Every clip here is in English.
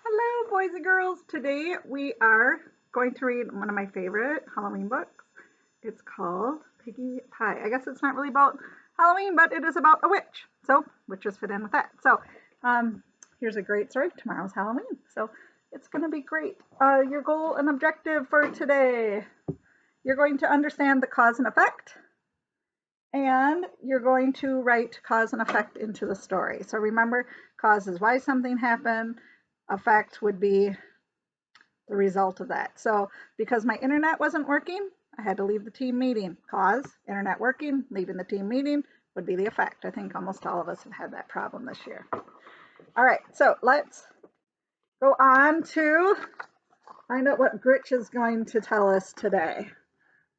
Hello, boys and girls. Today we are going to read one of my favorite Halloween books. It's called Piggy Pie. I guess it's not really about Halloween, but it is about a witch. So witches fit in with that. So here's a great story. Tomorrow's Halloween, so it's going to be great. Your goal and objective for today: you're going to understand the cause and effect, and you're going to write cause and effect into the story. So remember, cause is why something happened. Effect would be the result of that. So because my internet wasn't working, I had to leave the team meeting. Cause, internet working, leaving the team meeting would be the effect. I think almost all of us have had that problem this year. All right, so let's go on to find out what Gritch is going to tell us today.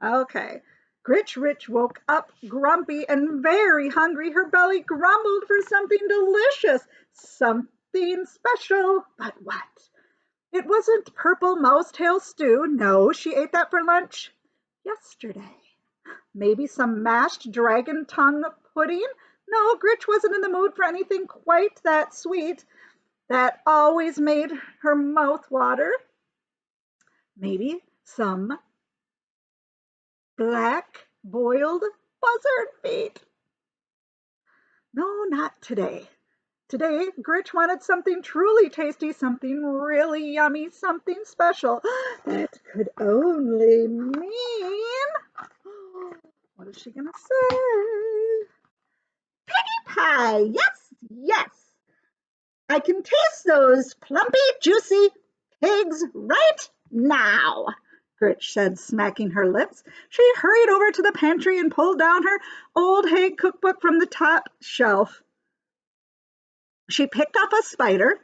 Okay. Gritch Rich woke up grumpy and very hungry. Her belly grumbled for something delicious, something special. But what? It wasn't purple mousetail stew. No, she ate that for lunch yesterday. Maybe some mashed dragon tongue pudding? No, Gritch wasn't in the mood for anything quite that sweet. That always made her mouth water. Maybe some black boiled buzzard feet. No, not today. Today, Gritch wanted something truly tasty, something really yummy, something special. That could only mean. What is she going to say? Piggy pie! Yes, yes! I can taste those plumpy, juicy pigs right now, Gritch said, smacking her lips. She hurried over to the pantry and pulled down her old Haig cookbook from the top shelf. She picked off a spider,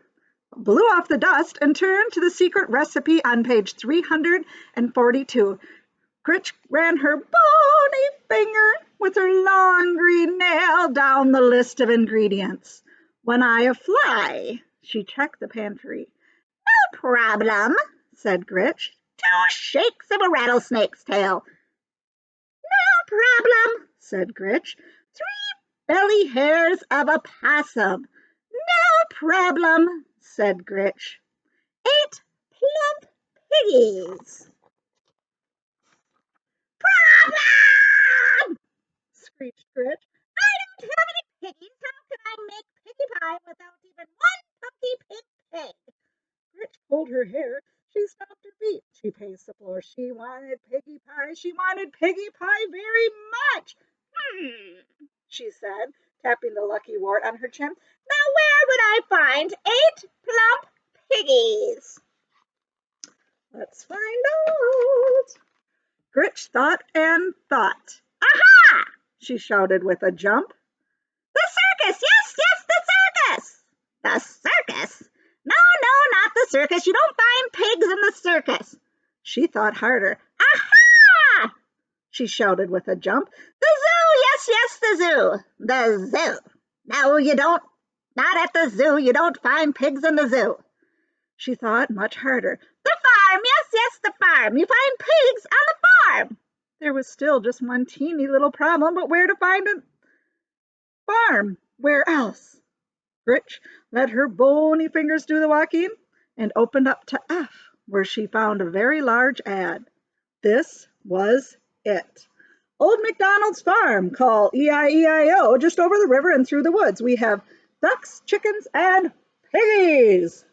blew off the dust, and turned to the secret recipe on page 342. Gritch ran her bony finger with her long green nail down the list of ingredients. One eye of fly. She checked the pantry. No problem, said Gritch. 2 shakes of a rattlesnake's tail. No problem, said Gritch. 3 belly hairs of a possum. No problem, said Gritch. 8 plump piggies. Problem! Screeched Gritch. I don't have any piggies. How can I make piggy pie without even one pumpy pig? Gritch pulled her hair. She stopped her feet. She paced the floor. She wanted piggy pie. She wanted piggy pie very much. She said, tapping the lucky wart on her chin. Now where would I find 8 plump piggies? Let's find out. Gritch thought and thought. Aha! She shouted with a jump. The circus! Yes, yes, the circus! The circus? No, no, not the circus. You don't find pigs in the circus. She thought harder. Aha! She shouted with a jump. The zoo! Yes, yes, the zoo! The zoo! No, you don't. Not at the zoo. You don't find pigs in the zoo. She thought much harder. The farm! Yes, yes, the farm! You find pigs on the farm! There was still just one teeny little problem, but where to find a farm? Where else? Gritch let her bony fingers do the walking and opened up to F, where she found a very large ad. This was it. Old MacDonald's farm, call E-I-E-I-O, just over the river and through the woods. We have ducks, chickens, and piggies.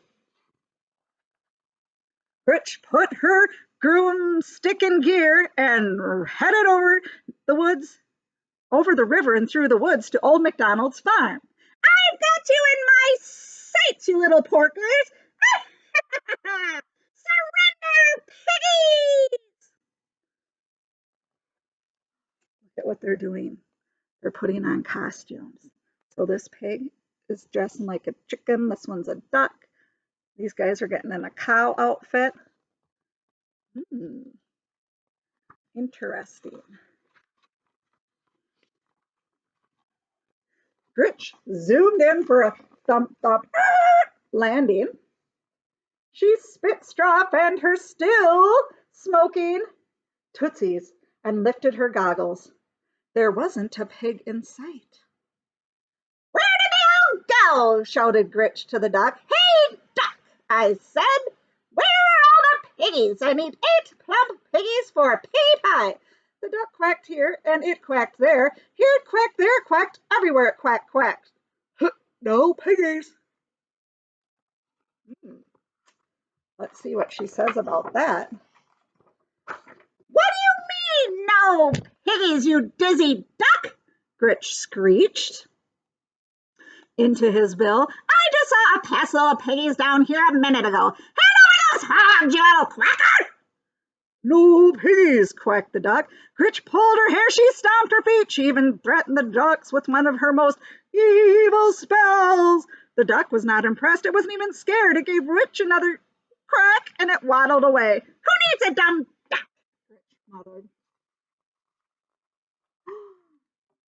Gritch put her broomstick in gear and headed over the river and through the woods to Old MacDonald's farm. I've got you in my sights, you little porkers! Surrender, piggies! Look at what they're doing. They're putting on costumes. So this pig is dressing like a chicken. This one's a duck. These guys are getting in a cow outfit. Interesting. Gritch zoomed in for a thump thump landing. She spit straw and her still smoking tootsies and lifted her goggles. There wasn't a pig in sight. Where did they all go? Shouted Gritch to the duck. Hey, duck! I said. Where are all the piggies? I need 8 plump piggies for piggy pie. The duck quacked here, and it quacked there. Here it quacked, there it quacked, everywhere it quacked, quacked. No piggies. Let's see what she says about that. What do you mean, no piggies, you dizzy duck? Gritch screeched into his bill. I just saw a passel of piggies down here a minute ago. Hand over those hogs, you little quacker! No piggies, quacked the duck. Gritch pulled her hair, she stomped her feet, she even threatened the ducks with one of her most evil spells. The duck was not impressed, it wasn't even scared. It gave Gritch another crack, and it waddled away. Who needs a dumb duck? Gritch muttered.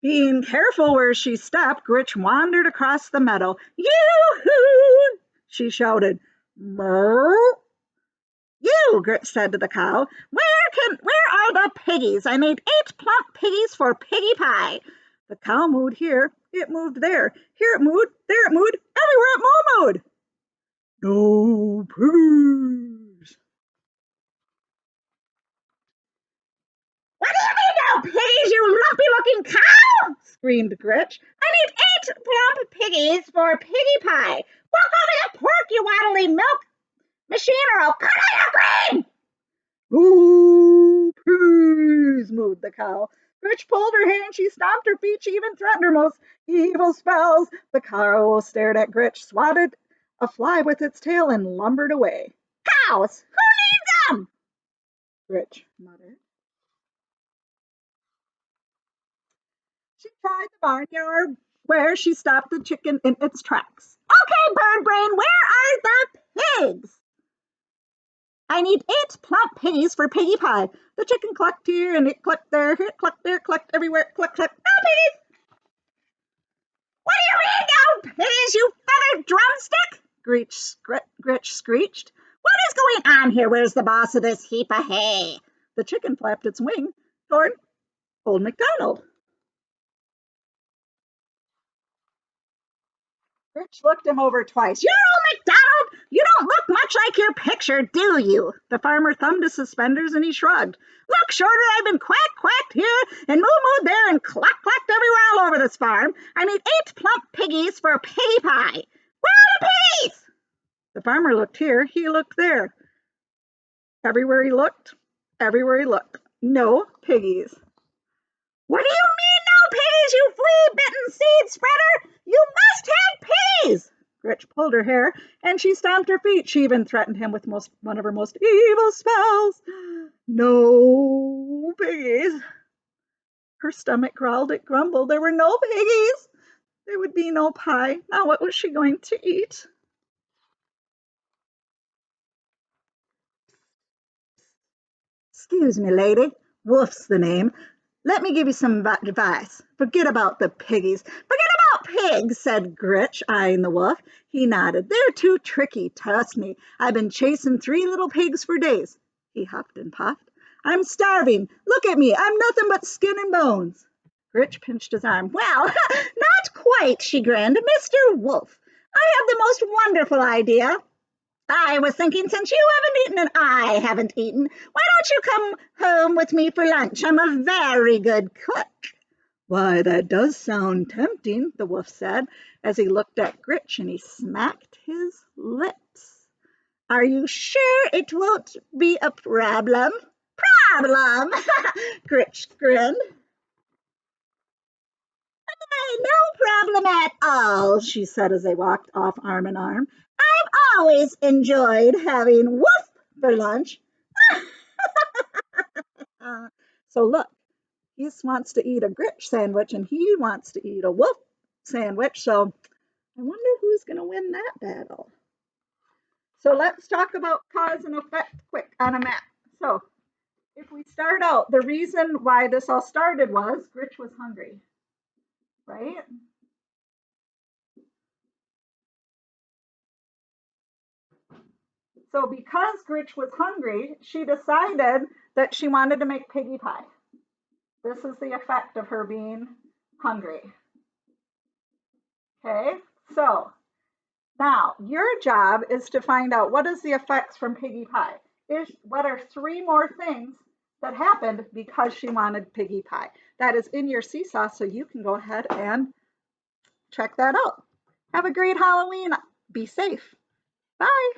Being careful where she stepped, Gritch wandered across the meadow. Yoo-hoo! She shouted. Moo! You, Gritch said to the cow. Where are the piggies? I made 8 plump piggies for piggy pie. The cow mooed here, it moved there. Here it mooed, there it mooed, everywhere it moo-mooed. No piggies. What do you mean, no piggies, you lumpy-looking cow? Screamed Gritch. I need 8 plump piggies for piggy pie. Walk over the pork, you waddly milk machine, or I'll cut out your grain. Ooh, please, mooed the cow. Gritch pulled her hair and she stomped her feet. She even threatened her most evil spells. The cow stared at Gritch, swatted a fly with its tail, and lumbered away. Cows! Who needs them? Gritch muttered. She tried the barnyard where she stopped the chicken in its tracks. Okay, Bird Brain, where are the pigs? I need 8 plump piggies for piggy pie. The chicken clucked here and it clucked there, here it clucked there, clucked everywhere, cluck, cluck. No piggies! What do you mean, no piggies, you feathered drumstick? Gritch screeched. What is going on here? Where's the boss of this heap of hay? The chicken flapped its wing toward Old MacDonald. Gritch looked him over twice. You're Old MacDonald! You don't look much like your picture, do you? The farmer thumbed his suspenders and he shrugged. Look, Shorter, I've been quacked here and moo-mooed there and clucked everywhere all over this farm. I need 8 plump piggies for piggy pie. Where are the piggies? The farmer looked here, he looked there. Everywhere he looked, no piggies. What do you mean, no piggies, you flea-bitten seed spreader? You must have piggies! Gritch pulled her hair, and she stomped her feet. She even threatened him with one of her most evil spells. No piggies. Her stomach growled, it grumbled. There were no piggies. There would be no pie. Now what was she going to eat? Excuse me, lady. Wolf's the name. Let me give you some advice. Forget about the piggies. Forget about pigs, said Gritch, eyeing the wolf. He nodded. They're too tricky, trust me. I've been chasing 3 little pigs for days. He huffed and puffed. I'm starving. Look at me. I'm nothing but skin and bones. Gritch pinched his arm. Well, not quite, she grinned. Mr. Wolf, I have the most wonderful idea. I was thinking, since you haven't eaten and I haven't eaten, why don't you come home with me for lunch? I'm a very good cook. Why, that does sound tempting, the wolf said, as he looked at Gritch and he smacked his lips. Are you sure it won't be a problem? Problem? Gritch grinned. No problem at all, she said as they walked off arm in arm. I've always enjoyed having Wolf for lunch. So look, he wants to eat a Gritch sandwich and he wants to eat a Wolf sandwich. So I wonder who's going to win that battle. So let's talk about cause and effect quick on a map. So if we start out, the reason why this all started was Gritch was hungry, right? So because Gritch was hungry, she decided that she wanted to make piggy pie. This is the effect of her being hungry. Okay, so Now, your job is to find out what is the effects from Piggy Pie. What are three more things that happened because she wanted Piggy Pie? That is in your seesaw, so you can go ahead and check that out. Have a great Halloween. Be safe. Bye.